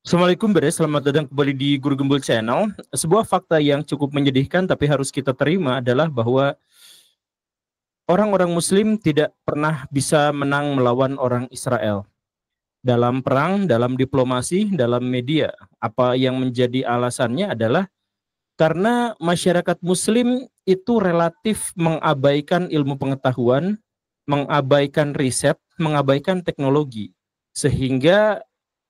Assalamualaikum Beres, selamat datang kembali di Guru Gembul Channel. Sebuah fakta yang cukup menyedihkan tapi harus kita terima adalah bahwa orang-orang Muslim tidak pernah bisa menang melawan orang Israel. Dalam perang, dalam diplomasi, dalam media. Apa yang menjadi alasannya adalah karena masyarakat Muslim itu relatif mengabaikan ilmu pengetahuan, mengabaikan riset, mengabaikan teknologi. Sehingga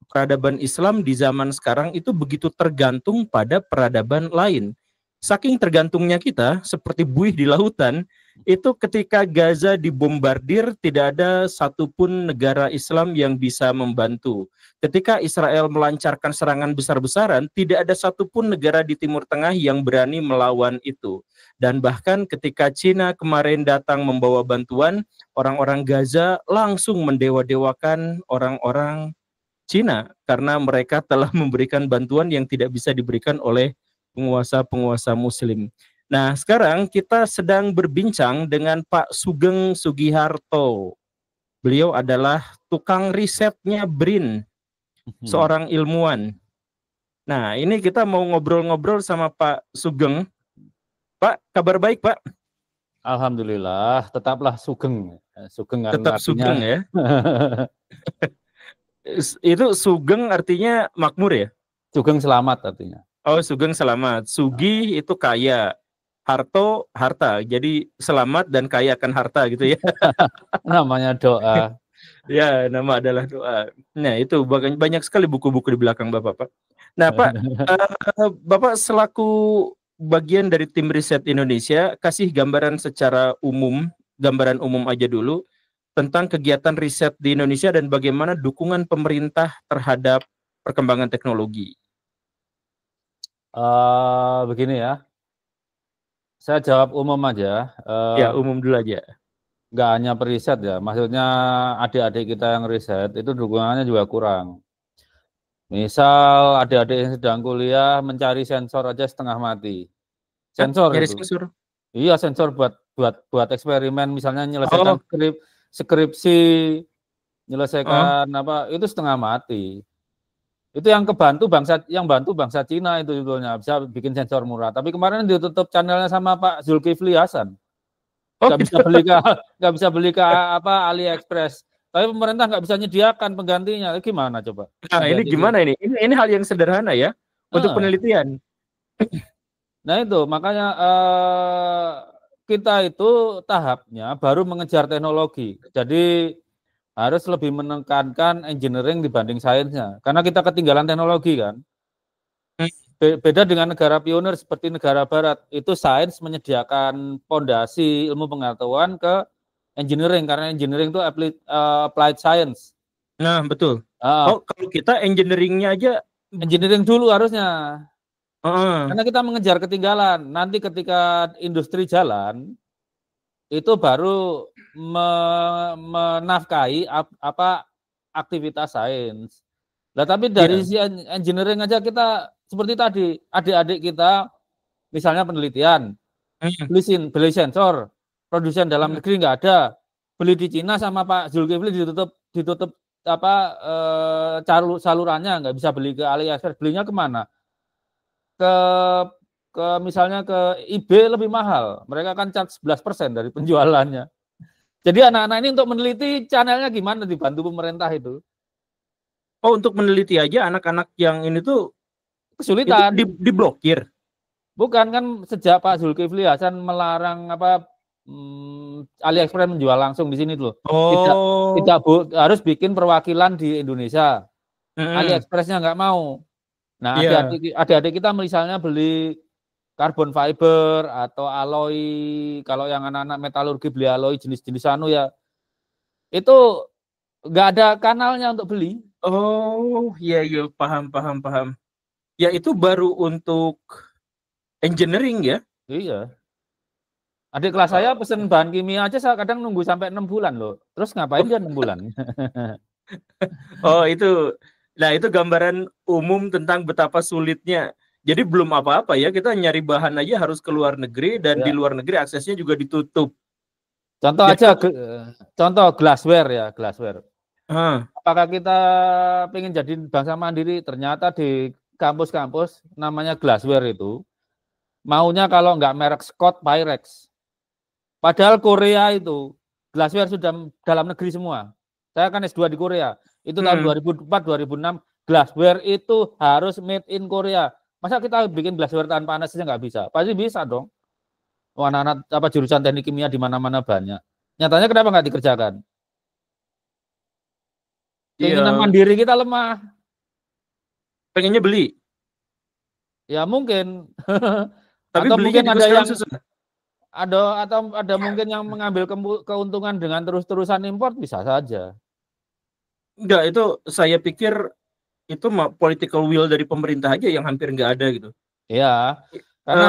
peradaban Islam di zaman sekarang itu begitu tergantung pada peradaban lain. Saking tergantungnya kita, seperti buih di lautan, itu ketika Gaza dibombardir, tidak ada satupun negara Islam yang bisa membantu. Ketika Israel melancarkan serangan besar-besaran, tidak ada satupun negara di Timur Tengah yang berani melawan itu. Dan bahkan ketika Cina kemarin datang membawa bantuan, orang-orang Gaza langsung mendewa-dewakan orang-orang Cina karena mereka telah memberikan bantuan yang tidak bisa diberikan oleh penguasa-penguasa Muslim. Nah, sekarang kita sedang berbincang dengan Pak Sugeng Sugiharto. Beliau adalah tukang risetnya BRIN, seorang ilmuwan. Nah, ini kita mau ngobrol-ngobrol sama Pak Sugeng. Pak, kabar baik, Pak? Alhamdulillah, tetaplah sugeng. Sugeng kan Tetap artinya sugeng ya. Itu sugeng artinya makmur ya? sugeng selamat artinya. Oh, sugeng selamat. Sugi itu kaya. Harto harta. Jadi selamat dan kaya akan harta gitu ya. Namanya doa. Ya, nama adalah doa. Nah, itu banyak sekali buku-buku di belakang Bapak, Pak. Nah, Pak, Bapak selaku bagian dari tim riset Indonesia, kasih gambaran secara umum, gambaran umum aja dulu tentang kegiatan riset di Indonesia dan bagaimana dukungan pemerintah terhadap perkembangan teknologi. Begini ya, saya jawab umum aja. Ya, umum dulu aja. Nggak hanya periset ya, maksudnya adik-adik kita yang riset itu dukungannya juga kurang. Misal adik-adik yang sedang kuliah mencari sensor aja setengah mati. Sensor Nyari itu. sensor. Iya, sensor buat eksperimen, misalnya menyelesaikan skripsi, menyelesaikan apa itu setengah mati. Itu yang bantu bangsa Cina itu sebetulnya bisa bikin sensor murah. Tapi kemarin ditutup channelnya sama Pak Zulkifli Hasan. Nggak bisa beli ke apa AliExpress. Tapi pemerintah nggak bisa menyediakan penggantinya. Gimana coba? Nah, ini gimana ini? Ini hal yang sederhana ya untuk penelitian. Nah itu makanya kita itu tahapnya baru mengejar teknologi. Jadi harus lebih menekankan engineering dibanding sainsnya. Karena kita ketinggalan teknologi kan. Beda dengan negara pionir seperti negara barat. Itu sains menyediakan pondasi ilmu pengetahuan ke engineering. Karena engineering itu applied science. Nah, betul. Oh, kalau kita engineeringnya aja. Engineering dulu harusnya. Karena kita mengejar ketinggalan. Nanti ketika industri jalan, itu baru menafkahi apa aktivitas sains. Nah, tapi dari sisi engineering aja kita seperti tadi, adik-adik kita misalnya penelitian, beli sensor, produsen dalam negeri nggak ada, beli di Cina sama Pak Zulkifli ditutup apa salurannya, nggak bisa beli ke AliExpress, belinya kemana? Ke misalnya ke eBay lebih mahal, mereka kan charge 11% dari penjualannya. Jadi anak-anak ini untuk meneliti channelnya gimana dibantu pemerintah itu. Oh, untuk meneliti aja anak-anak yang ini tuh kesulitan. Diblokir. Bukan kan sejak Pak Zulkifli Hasan melarang apa AliExpress menjual langsung di sini tuh. Tidak harus bikin perwakilan di Indonesia. AliExpressnya nggak mau. Nah, adik-adik kita misalnya beli carbon fiber atau alloy, kalau yang anak-anak metalurgi beli alloy jenis-jenis ya, itu nggak ada kanalnya untuk beli. Oh, iya, paham. Ya, itu baru untuk engineering ya? Iya. Adik kelas saya pesen bahan kimia aja saya kadang nunggu sampai 6 bulan loh. Terus ngapain dia 6 bulan? Oh, itu. Nah, itu gambaran umum tentang betapa sulitnya. Jadi belum apa-apa ya, kita nyari bahan aja harus ke luar negeri dan di luar negeri aksesnya juga ditutup. Contoh aja, contoh glassware ya, glassware. Apakah kita pengen jadi bangsa mandiri? Ternyata di kampus-kampus namanya glassware itu maunya kalau nggak merek Scott, Pyrex. Padahal Korea itu glassware sudah dalam negeri semua. Saya kan S2 di Korea. Itu tahun 2004, 2006 glassware itu harus made in Korea. Masa kita bikin glassware tahan panas aja nggak bisa? Pasti bisa dong. Anak-anak apa jurusan teknik kimia di mana-mana banyak. Nyatanya kenapa nggak dikerjakan? Keinginan mandiri kita lemah. Pengennya beli. Ya mungkin. Tapi atau mungkin ada yang susah. Ada mungkin yang mengambil keuntungan dengan terus-terusan impor, bisa saja. Enggak, itu saya pikir itu political will dari pemerintah aja yang hampir nggak ada gitu. Iya, karena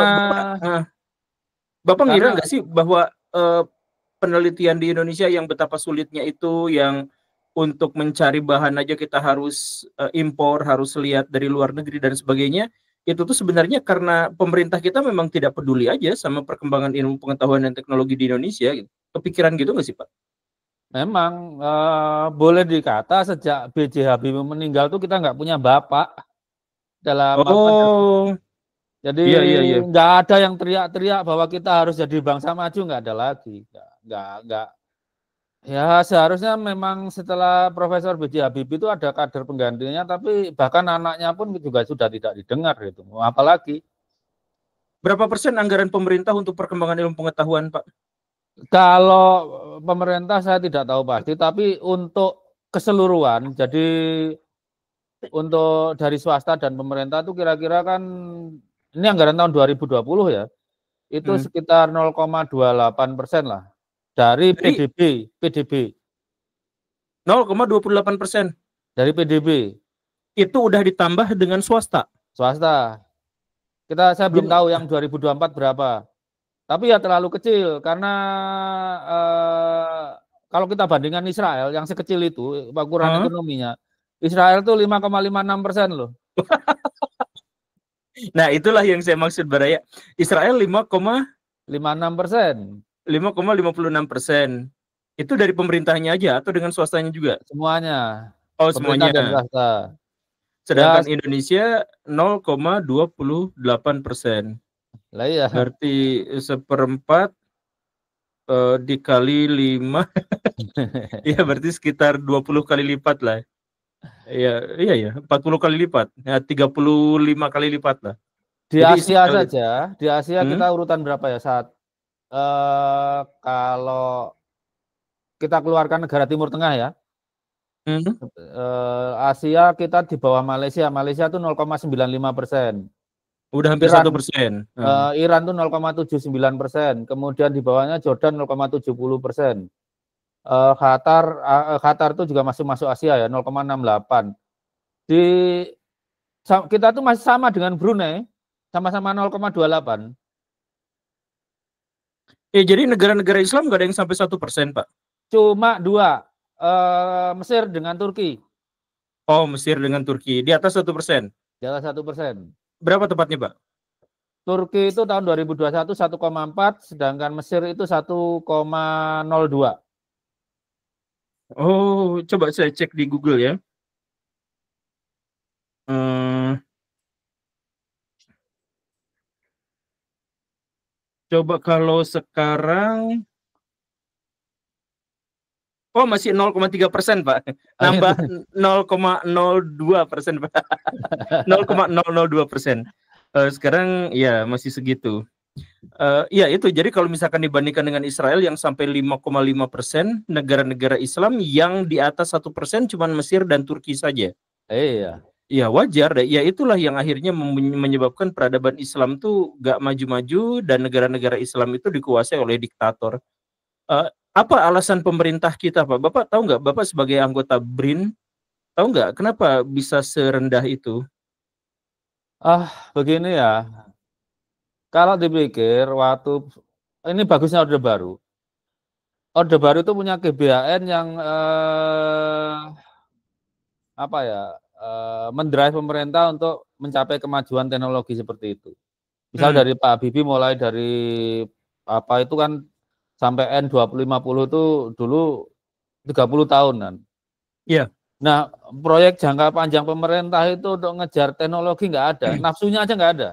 Bapak ngira nggak sih bahwa penelitian di Indonesia yang betapa sulitnya itu, yang untuk mencari bahan aja kita harus impor, harus lihat dari luar negeri dan sebagainya, itu tuh sebenarnya karena pemerintah kita memang tidak peduli aja sama perkembangan ilmu pengetahuan dan teknologi di Indonesia gitu. Kepikiran gitu nggak sih, Pak? Memang boleh dikata sejak B.J. Habibie meninggal tuh kita nggak punya bapak dalam jadi nggak ada yang teriak-teriak bahwa kita harus jadi bangsa maju, nggak ada lagi, nggak. Ya seharusnya memang setelah Profesor B.J. Habibie itu ada kader penggantinya, tapi bahkan anaknya pun juga sudah tidak didengar gitu. Apalagi berapa persen anggaran pemerintah untuk perkembangan ilmu pengetahuan, Pak? Kalau pemerintah saya tidak tahu pasti, tapi untuk keseluruhan, jadi untuk dari swasta dan pemerintah itu kira-kira kan ini anggaran tahun 2020 ya, itu sekitar 0,28% lah dari PDB. 0,28% dari PDB. Itu udah ditambah dengan swasta. Swasta. Saya belum tahu yang 2024 berapa. Tapi ya terlalu kecil karena kalau kita bandingkan Israel yang sekecil itu ukuran ekonominya, Israel itu 5,56% loh. Nah itulah yang saya maksud Baraya. Israel 5,56%. 5,56%. Itu dari pemerintahnya aja atau dengan swastanya juga? Semuanya. Oh semuanya. Dan swasta. Sedangkan Indonesia 0,28%. Lah iya. Berarti 1/4 dikali 5 ya berarti sekitar 20 kali lipat lah. Iya 40 kali lipat. Ya 35 kali lipat lah. Di jadi Asia saja, di Asia kita urutan berapa ya saat kalau kita keluarkan negara Timur Tengah ya. Asia kita di bawah Malaysia. Malaysia itu 0,95%. Udah hampir 1%. Iran tuh 0,79%. Kemudian di bawahnya Jordan 0,70%. Qatar itu juga masuk Asia ya 0,68. Kita tuh masih sama dengan Brunei, sama-sama 0,28. Jadi negara-negara Islam nggak ada yang sampai 1%, Pak? Cuma 2, Mesir dengan Turki. Oh, Mesir dengan Turki di atas 1%. Di atas 1%. Berapa tepatnya, Pak? Turki itu tahun 2021 1,4, sedangkan Mesir itu 1,02. Oh, coba saya cek di Google ya. Coba kalau sekarang, oh masih 0,3%, Pak. Nambah 0,02%, Pak. 0,002%. Sekarang ya masih segitu. Ya itu, jadi kalau misalkan dibandingkan dengan Israel yang sampai 5,5%, negara-negara Islam yang di atas 1% cuma Mesir dan Turki saja. Iya. Ya wajar deh. Ya itulah yang akhirnya menyebabkan peradaban Islam tuh gak maju-maju dan negara-negara Islam itu dikuasai oleh diktator. Apa alasan pemerintah kita, Pak? Bapak tahu nggak? Bapak sebagai anggota BRIN, tahu nggak kenapa bisa serendah itu? Begini ya. Kalau dipikir waktu ini bagusnya Orde Baru. Orde Baru itu punya GBHN yang mendrive pemerintah untuk mencapai kemajuan teknologi seperti itu. Misal dari Pak Habibie mulai dari apa itu kan sampai N2050 itu dulu 30 tahunan. Iya. Nah, proyek jangka panjang pemerintah itu untuk ngejar teknologi nggak ada, nafsunya aja nggak ada.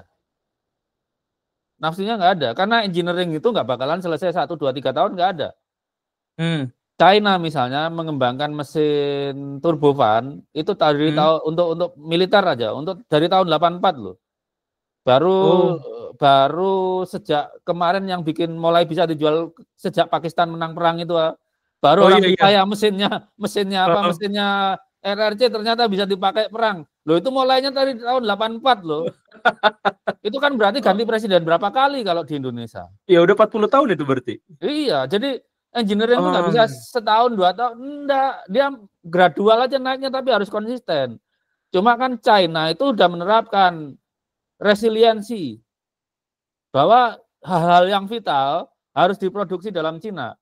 Nafsunya nggak ada, karena engineering itu nggak bakalan selesai 1, 2, 3 tahun, nggak ada. China misalnya mengembangkan mesin turbofan itu dari tahun untuk militer aja, untuk dari tahun 84 loh. Baru sejak kemarin yang bikin mulai bisa dijual sejak Pakistan menang perang itu, baru orang percaya mesinnya RRC ternyata bisa dipakai perang. Loh itu mulainya dari tahun 84 loh. Itu kan berarti ganti presiden berapa kali kalau di Indonesia? Ya udah 40 tahun itu berarti. Iya, jadi engineering itu nggak bisa setahun 2 tahun, enggak, dia gradual aja naiknya tapi harus konsisten. Cuma kan China itu udah menerapkan resiliensi bahwa hal-hal yang vital harus diproduksi dalam Cina.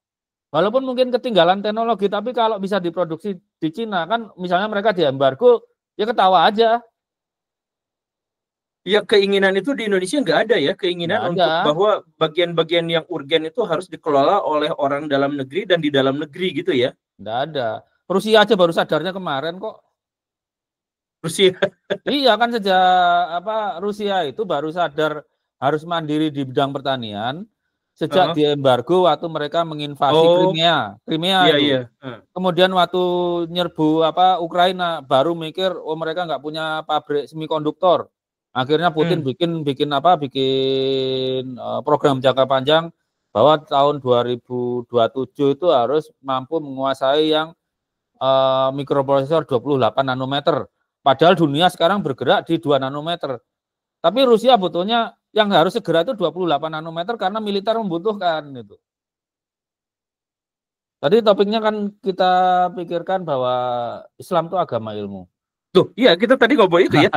Walaupun mungkin ketinggalan teknologi, tapi kalau bisa diproduksi di Cina kan, misalnya mereka diembargo, ya ketawa aja. Ya keinginan itu di Indonesia nggak ada ya, keinginan untuk bahwa bagian-bagian yang urgen itu harus dikelola oleh orang dalam negeri dan di dalam negeri gitu ya? Nggak ada. Rusia aja baru sadarnya kemarin kok. Rusia? Iya kan sejak Rusia itu baru sadar harus mandiri di bidang pertanian sejak diembargo waktu mereka menginvasi Crimea iya, itu. Iya. Kemudian waktu nyerbu Ukraina baru mikir mereka nggak punya pabrik semikonduktor. Akhirnya Putin bikin program jangka panjang bahwa tahun 2027 itu harus mampu menguasai yang mikroprosesor 28 nanometer. Padahal dunia sekarang bergerak di 2 nanometer. Tapi Rusia butuhnya yang harus segera itu 28 nanometer karena militer membutuhkan itu. Tadi topiknya kan kita pikirkan bahwa Islam itu agama ilmu. Tuh, iya kita tadi ngobrol itu ya.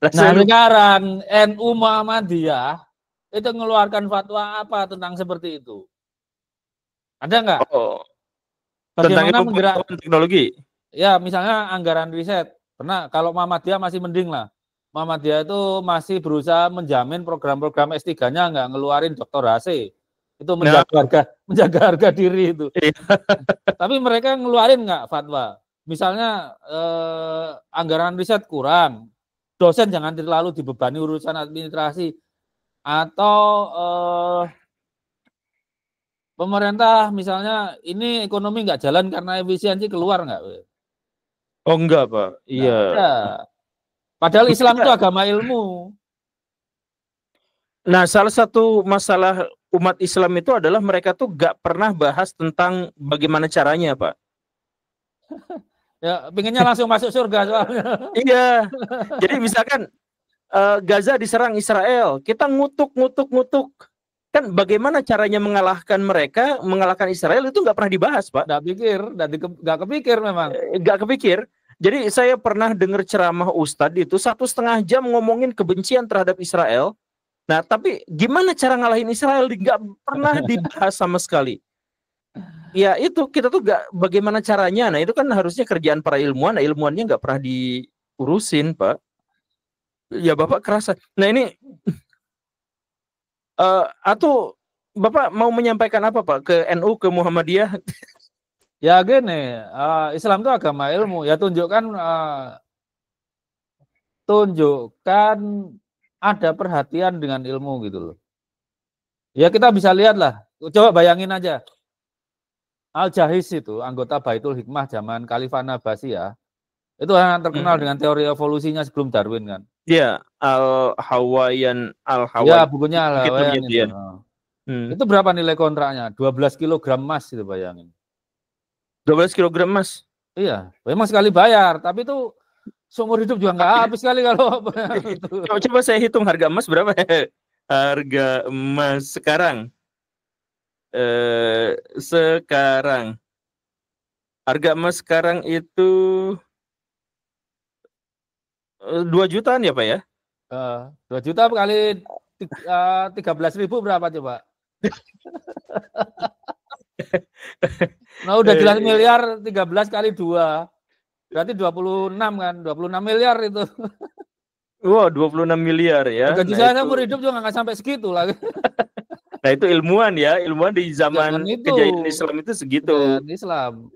Nah sekarang NU Muhammadiyah itu mengeluarkan fatwa apa tentang seperti itu? Ada nggak? Bagaimana menggerakkan teknologi? Ya misalnya anggaran riset. Pernah kalau Muhammadiyah masih mending lah. Muhammadiyah itu masih berusaha menjamin program-program S3-nya nggak ngeluarin Dr. AC. Itu menjaga harga diri itu. Tapi mereka ngeluarin nggak fatwa? Misalnya anggaran riset kurang, dosen jangan terlalu dibebani urusan administrasi, atau pemerintah misalnya ini ekonomi nggak jalan karena efisiensi, keluar nggak? Oh enggak Pak, iya. Padahal Islam itu agama ilmu. Nah salah satu masalah umat Islam itu adalah mereka tuh nggak pernah bahas tentang bagaimana caranya Pak. Ya, pinginnya langsung masuk surga soalnya. Iya. Jadi misalkan Gaza diserang Israel, kita ngutuk. Kan bagaimana caranya mengalahkan mereka, mengalahkan Israel itu nggak pernah dibahas, Pak. Nggak kepikir memang. Nggak kepikir. Jadi saya pernah dengar ceramah Ustadz itu 1,5 jam ngomongin kebencian terhadap Israel. Nah, tapi gimana cara ngalahin Israel nggak pernah dibahas sama sekali. Ya itu kita tuh nggak bagaimana caranya. Nah itu kan harusnya kerjaan para ilmuwan. Nah, ilmuannya nggak pernah diurusin, Pak. Ya Bapak kerasa. Nah ini atau Bapak mau menyampaikan apa Pak ke NU, ke Muhammadiyah? Ya gini, Islam itu agama ilmu. Ya tunjukkan ada perhatian dengan ilmu gitu loh. Ya kita bisa lihat lah. Coba bayangin aja. Al-Jahiz itu anggota Baitul Hikmah zaman Khalifah Abbasiyah. Itu yang terkenal dengan teori evolusinya sebelum Darwin kan. Iya, Al-Hawayan. Ya, bukunya Al-Hawayan itu. Itu berapa nilai kontraknya? 12 kg emas itu bayangin. 12 kg emas? Iya, memang sekali bayar, tapi itu seumur hidup juga nggak habis kali kalau Coba saya hitung harga emas berapa. Harga emas sekarang. Harga emas sekarang itu 2 jutaan ya Pak ya? 2 juta kali 13.000 berapa coba? Nah udah jelas miliar, 13 kali 2. Berarti 26 kan, 26 miliar itu. Wow, 26 miliar ya. Gaji saya seumur hidup juga nggak sampai segitu lah. Nah itu ilmuwan ya, ilmuwan di zaman kejayaan Islam itu segitu. Islam.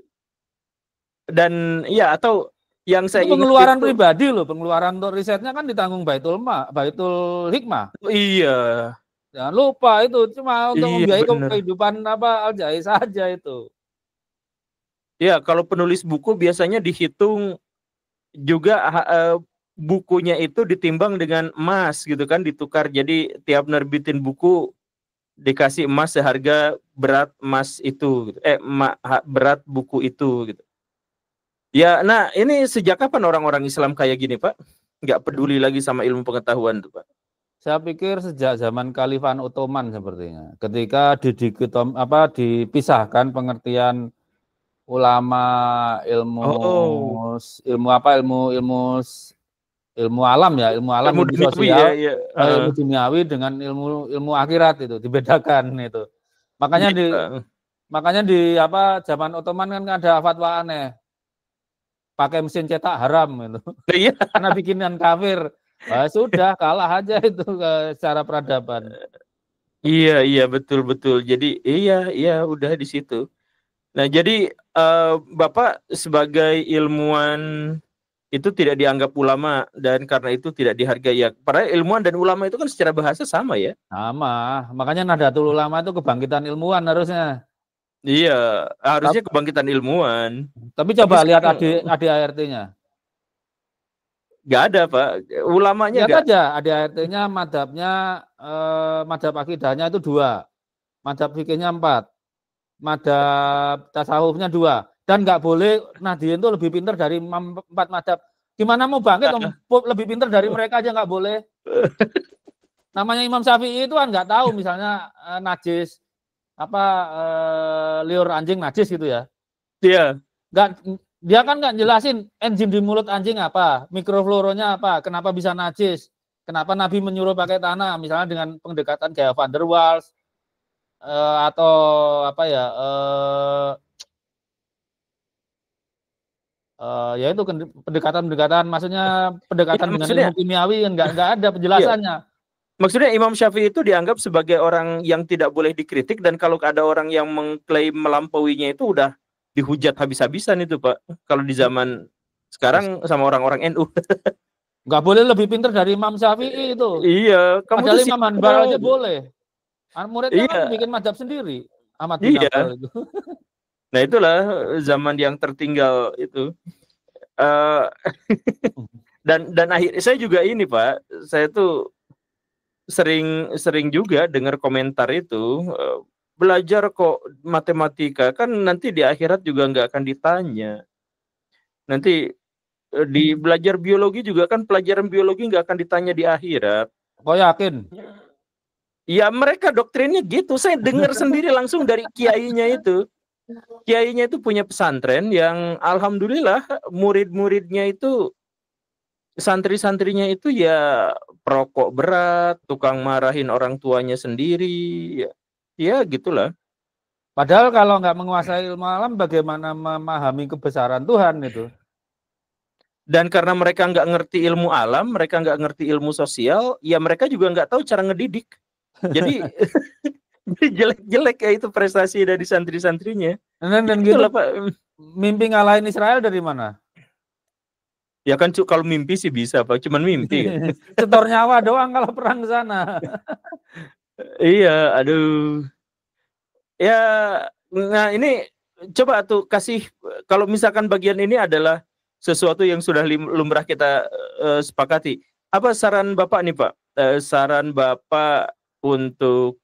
Dan ya, atau yang Itu saya ingat pengeluaran itu, pribadi loh, pengeluaran untuk risetnya kan ditanggung Baitul Hikmah. iya, Jangan lupa itu cuma untuk iya membiayai bener. kehidupan Al-Jais saja itu. Ya, kalau penulis buku biasanya dihitung juga bukunya itu ditimbang dengan emas gitu kan, ditukar. Jadi tiap nerbitin buku dikasih emas seharga berat emas itu gitu. Berat buku itu gitu. Ya, nah ini sejak kapan orang-orang Islam kayak gini, Pak? Nggak peduli lagi sama ilmu pengetahuan tuh, Pak. Saya pikir sejak zaman Khalifah Ottoman sepertinya. Ketika dipisahkan pengertian ulama, ilmu Oh, ilmu apa ilmu alam ya, ilmu ilmu duniawi ya, sosial, ya. ilmu duniawi dengan ilmu akhirat itu dibedakan itu. Makanya di Iya. makanya di zaman Ottoman kan ada fatwa aneh. Pakai mesin cetak haram itu. Iya. Karena bikinan kafir. Sudah kalah aja itu secara peradaban. Iya, iya betul betul. Jadi iya udah di situ. Nah, jadi Bapak sebagai ilmuwan itu tidak dianggap ulama dan karena itu tidak dihargai ya. Padahal ilmuwan dan ulama itu kan secara bahasa sama ya. Sama, makanya Nahdlatul Ulama itu kebangkitan ilmuwan harusnya. Iya, harusnya Tapi, kebangkitan ilmuwan. tapi Tapi coba lihat sekarang ADART-nya. nggak ada, Pak. Ulamanya Lihat nggak. aja ADART-nya madhab akidahnya itu 2. Madhab fikihnya 4. Madhab tasawufnya 2. Dan nggak boleh Nahdien itu lebih pintar dari 4 madhab. Gimana mau bangkit lebih pintar dari mereka aja nggak boleh. Namanya Imam Syafi'i itu kan nggak tahu misalnya najis liur anjing najis gitu ya. Iya. Dia kan nggak jelasin enzim di mulut anjing apa, mikrofloranya apa, kenapa bisa najis, kenapa Nabi menyuruh pakai tanah, misalnya dengan pendekatan kayak Van der Waals atau ya itu pendekatan maksudnya Ya, pendekatan dengan maksudnya ilmu kimiawi yang nggak ada iya. penjelasannya. Maksudnya Imam Syafi'i itu dianggap sebagai orang yang tidak boleh dikritik dan kalau ada orang yang mengklaim melampauinya itu udah dihujat habis-habisan itu, Pak. Kalau di zaman sekarang sama orang-orang NU. Nggak boleh lebih pintar dari Imam Syafi'i itu. Iya, kamu tuh Padahal Imam siapa Hanbal kamu? aja boleh. Muridnya kan Iya, bikin madhab sendiri. Ahmad bin iya. Hanbal itu. Nah, itulah zaman yang tertinggal itu. Uh, dan akhir saya juga ini, Pak. Saya tuh sering juga dengar komentar itu, belajar kok matematika kan nanti di akhirat juga nggak akan ditanya. Nanti di belajar biologi juga kan pelajaran biologi nggak akan ditanya di akhirat. Kok yakin? Ya mereka doktrinnya gitu. Saya dengar sendiri langsung dari kiainya itu. Kiainya itu punya pesantren yang alhamdulillah murid-muridnya itu santri-santrinya itu ya perokok berat, tukang marahin orang tuanya sendiri, ya gitulah. Padahal kalau nggak menguasai ilmu alam, bagaimana memahami kebesaran Tuhan itu? Dan karena mereka nggak ngerti ilmu alam, mereka nggak ngerti ilmu sosial, ya mereka juga nggak tahu cara ngedidik. Jadi jelek-jelek kayak itu prestasi dari santri-santrinya. Dan Itulah, gitu, Pak. mimpi ngalahin Israel dari mana? Ya kan kalau mimpi sih bisa, Pak. Cuman mimpi. Setor nyawa doang kalau perang ke sana. Iya, aduh. Ya, nah ini coba tuh kasih, kalau misalkan bagian ini adalah sesuatu yang sudah lumrah kita sepakati. Apa saran Bapak nih, Pak? Saran Bapak untuk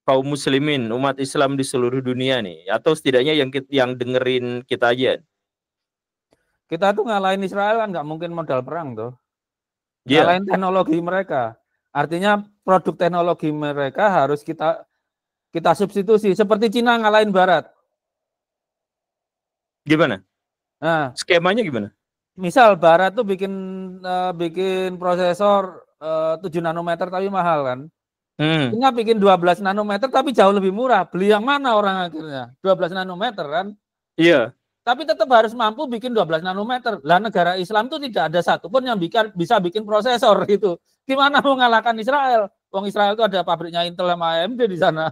kaum muslimin, umat Islam di seluruh dunia nih, atau setidaknya yang dengerin kita aja. Kita tuh ngalahin Israel kan nggak mungkin modal perang tuh. Iya. Ngalahin teknologi mereka. Artinya produk teknologi mereka harus kita substitusi. Seperti Cina ngalahin Barat. Gimana? Nah, Skemanya gimana? misal Barat tuh bikin prosesor 7 nanometer tapi mahal kan. Cina bikin 12 nanometer tapi jauh lebih murah. Beli yang mana orang akhirnya? 12 nanometer kan? Iya. Tapi tetap harus mampu bikin 12 nanometer. Lah negara Islam itu tidak ada satupun yang bisa bikin prosesor gitu. Gimana mau mengalahkan Israel? Wong Israel itu ada pabriknya Intel sama AMD di sana.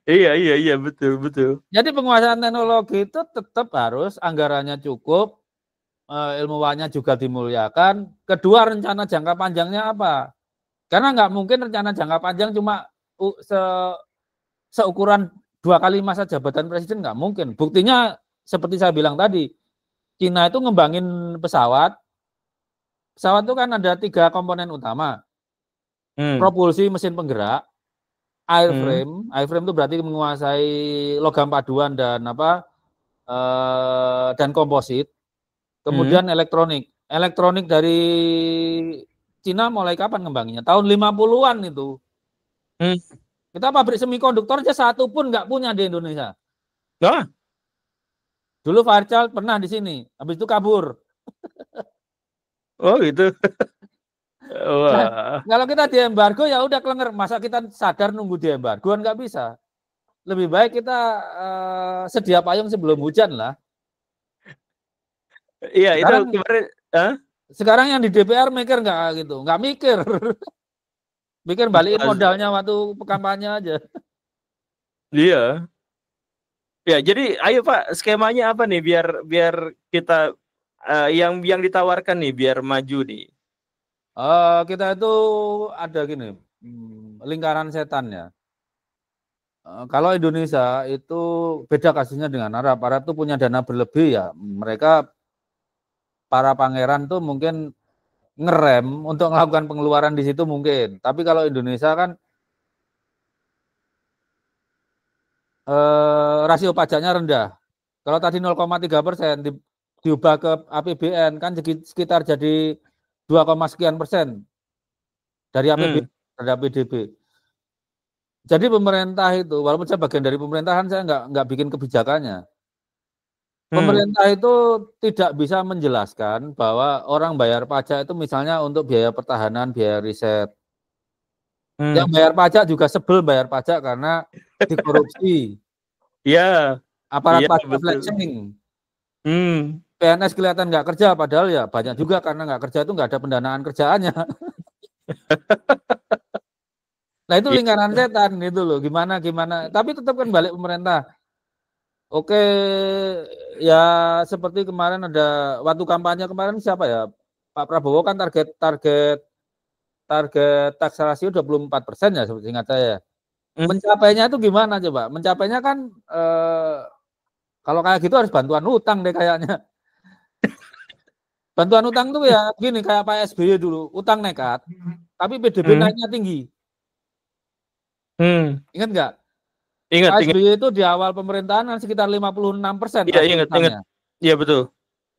Iya, betul. Jadi penguasaan teknologi itu tetap harus anggarannya cukup, ilmuwannya juga dimuliakan. Kedua, rencana jangka panjangnya apa? Karena nggak mungkin rencana jangka panjang cuma seukuran 2 kali masa jabatan presiden, nggak mungkin. Buktinya seperti saya bilang tadi, Cina itu ngembangin pesawat. Pesawat itu kan ada 3 komponen utama. Propulsi, mesin penggerak, airframe. Airframe itu berarti menguasai logam paduan dan dan komposit. Kemudian elektronik. Elektronik dari Cina mulai kapan ngembanginnya? Tahun 50-an itu. Kita pabrik semikonduktor aja satu pun nggak punya di Indonesia. Nah. Dulu Fairchild pernah di sini, habis itu kabur. Oh gitu. Nah, kalau kita di embargo ya udah kelenger. Masa kita sadar nunggu di embargo, nggak bisa. Lebih baik kita sedia payung sebelum hujan lah. Iya, itu kemarin. Sekarang yang di DPR mikir nggak gitu, nggak mikir. Mikir balikin modalnya waktu kampanye aja. Iya. Ya, jadi ayo Pak, skemanya apa nih biar kita yang ditawarkan nih biar maju nih. Kita itu ada gini, lingkaran setan ya. Kalau Indonesia itu beda kasusnya dengan Arab. Arab itu punya dana berlebih ya. Mereka para pangeran tuh mungkin ngerem untuk melakukan pengeluaran di situ mungkin. Tapi kalau Indonesia kan rasio pajaknya rendah. Kalau tadi 0,3% diubah ke APBN kan sekitar jadi 2, sekian persen dari APBN terhadap PDB. Jadi pemerintah itu, walaupun saya bagian dari pemerintahan, saya nggak bikin kebijakannya. Pemerintah itu tidak bisa menjelaskan bahwa orang bayar pajak itu misalnya untuk biaya pertahanan, biaya riset. Yang bayar pajak juga sebel bayar pajak karena dikorupsi. Iya. Aparat pajak flexing. PNS kelihatan nggak kerja, padahal ya banyak juga karena nggak kerja itu nggak ada pendanaan kerjaannya. Nah itu lingkaran setan gitu loh, gimana. Tapi tetap kan balik pemerintah. Oke, ya seperti kemarin ada waktu kampanye kemarin siapa ya? Pak Prabowo kan target tax ratio 24% ya seperti ingat saya. Mencapainya itu gimana coba? Mencapainya kan kalau kayak gitu harus bantuan utang deh kayaknya. Bantuan utang tuh ya gini kayak Pak SBY dulu, utang nekat, tapi PDB naiknya tinggi. Ingat nggak? Ingat. Pak SBY itu di awal pemerintahan kan sekitar 56%. Iya, ingat. Iya, betul.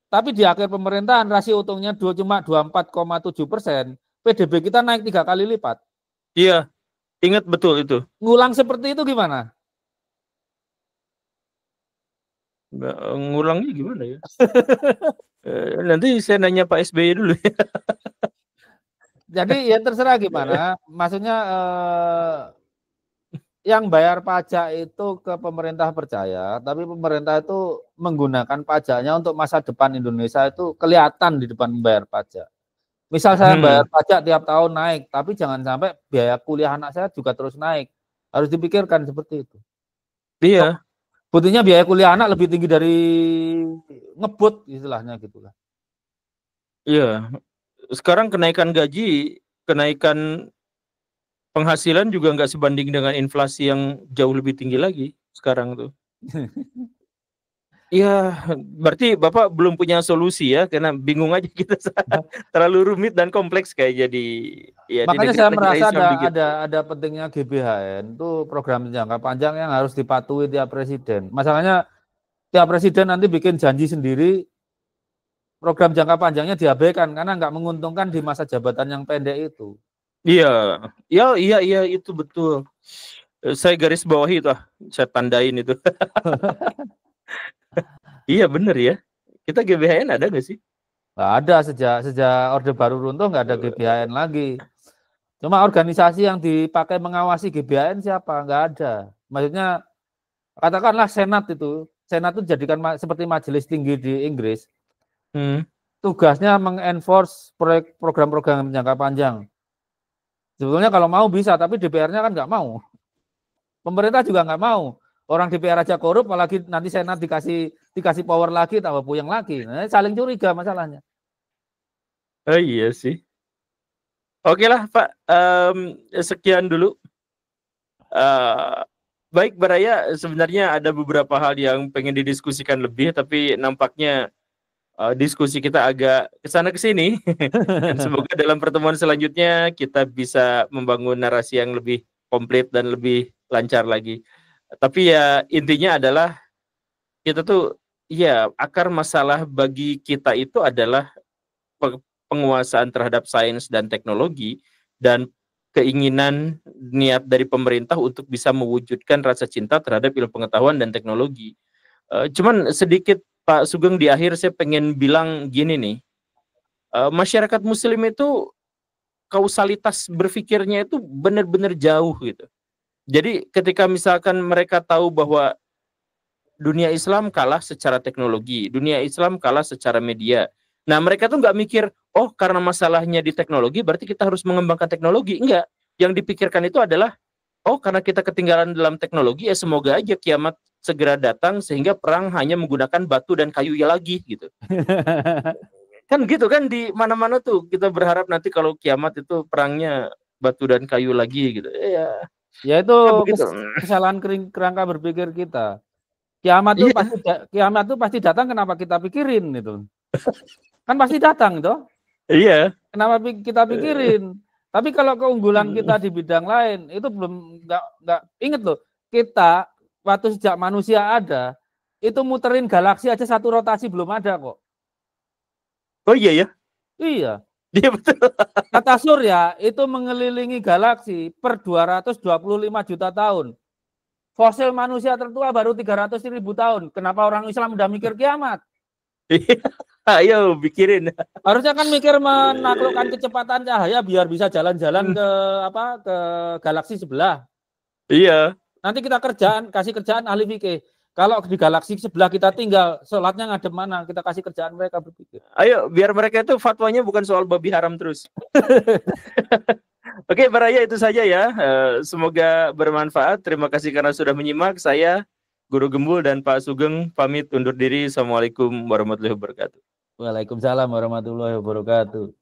Tapi di akhir pemerintahan rasio utangnya cuma 24,7%. PDB kita naik 3 kali lipat. Iya, ingat betul itu. Ngulang seperti itu gimana? Ngulangnya gimana ya? Nanti saya nanya Pak SBY dulu. Jadi ya terserah gimana. Maksudnya yang bayar pajak itu ke pemerintah percaya, tapi pemerintah itu menggunakan pajaknya untuk masa depan Indonesia itu kelihatan di depan membayar pajak. Misal saya bayar pajak tiap tahun naik, tapi jangan sampai biaya kuliah anak saya juga terus naik. Harus dipikirkan seperti itu. Iya. Buktinya biaya kuliah anak lebih tinggi dari ngebut istilahnya gitu lah. Iya. Sekarang kenaikan gaji, kenaikan penghasilan juga nggak sebanding dengan inflasi yang jauh lebih tinggi lagi sekarang tuh. Iya, berarti Bapak belum punya solusi ya, karena bingung aja kita terlalu rumit dan kompleks kayak jadi. Ya, makanya saya merasa ada pentingnya GBHN itu program jangka panjang yang harus dipatuhi tiap presiden. Masalahnya tiap presiden nanti bikin janji sendiri, program jangka panjangnya diabaikan karena nggak menguntungkan di masa jabatan yang pendek itu. Iya, itu betul. Saya garis bawahi itu, saya tandain itu. Iya bener ya. Kita GBHN ada nggak sih? Nggak ada sejak Orde Baru runtuh nggak ada GBHN lagi. Cuma organisasi yang dipakai mengawasi GBHN siapa? Nggak ada. Maksudnya katakanlah Senat itu jadikan seperti majelis tinggi di Inggris. Tugasnya mengenforce program-program jangka panjang. Sebetulnya kalau mau bisa, tapi DPR-nya kan nggak mau. Pemerintah juga nggak mau. Orang DPR aja korup, apalagi nanti Senat dikasih power lagi, tambah puyeng lagi. Nah, saling curiga masalahnya. Oh iya sih. Oke lah Pak, sekian dulu. Baik Baraya, sebenarnya ada beberapa hal yang pengen didiskusikan lebih, tapi nampaknya diskusi kita agak kesana kesini. Dan semoga dalam pertemuan selanjutnya kita bisa membangun narasi yang lebih komplit dan lebih lancar lagi. Tapi ya intinya adalah kita tuh ya akar masalah bagi kita itu adalah penguasaan terhadap sains dan teknologi dan keinginan niat dari pemerintah untuk bisa mewujudkan rasa cinta terhadap ilmu pengetahuan dan teknologi. Cuman sedikit Pak Sugeng di akhir saya pengen bilang gini nih, masyarakat Muslim itu kausalitas berpikirnya itu benar-benar jauh gitu. Jadi ketika misalkan mereka tahu bahwa dunia Islam kalah secara teknologi, dunia Islam kalah secara media. Nah mereka tuh nggak mikir, oh karena masalahnya di teknologi berarti kita harus mengembangkan teknologi. Enggak, yang dipikirkan itu adalah, oh karena kita ketinggalan dalam teknologi ya semoga aja kiamat segera datang sehingga perang hanya menggunakan batu dan kayu ya lagi gitu. Kan gitu kan di mana-mana tuh kita berharap nanti kalau kiamat itu perangnya batu dan kayu lagi gitu. Ya itu kesalahan kerangka berpikir kita. Kiamat tuh pasti datang, kenapa kita pikirin itu? Kan pasti datang toh. Iya. Kenapa kita pikirin? Tapi kalau keunggulan kita di bidang lain itu belum nggak inget loh. Kita waktu sejak manusia ada itu muterin galaksi aja satu rotasi belum ada kok. Oh iya ya? Iya. Iya betul. Tata surya itu mengelilingi galaksi per 225 juta tahun. Fosil manusia tertua baru 300.000 tahun. Kenapa orang Islam udah mikir kiamat? Ayo pikirin. Harusnya kan mikir menaklukkan kecepatan cahaya biar bisa jalan-jalan ke galaksi sebelah. Iya. Nanti kita kasih kerjaan ahli fikih. Kalau di galaksi sebelah kita tinggal, sholatnya ngadep mana? Kita kasih kerjaan mereka berpikir. Ayo, biar mereka itu fatwanya bukan soal babi haram terus. Oke, Baraya itu saja ya. Semoga bermanfaat. Terima kasih karena sudah menyimak. Saya, Guru Gembul dan Pak Sugeng pamit undur diri. Assalamualaikum warahmatullahi wabarakatuh. Waalaikumsalam warahmatullahi wabarakatuh.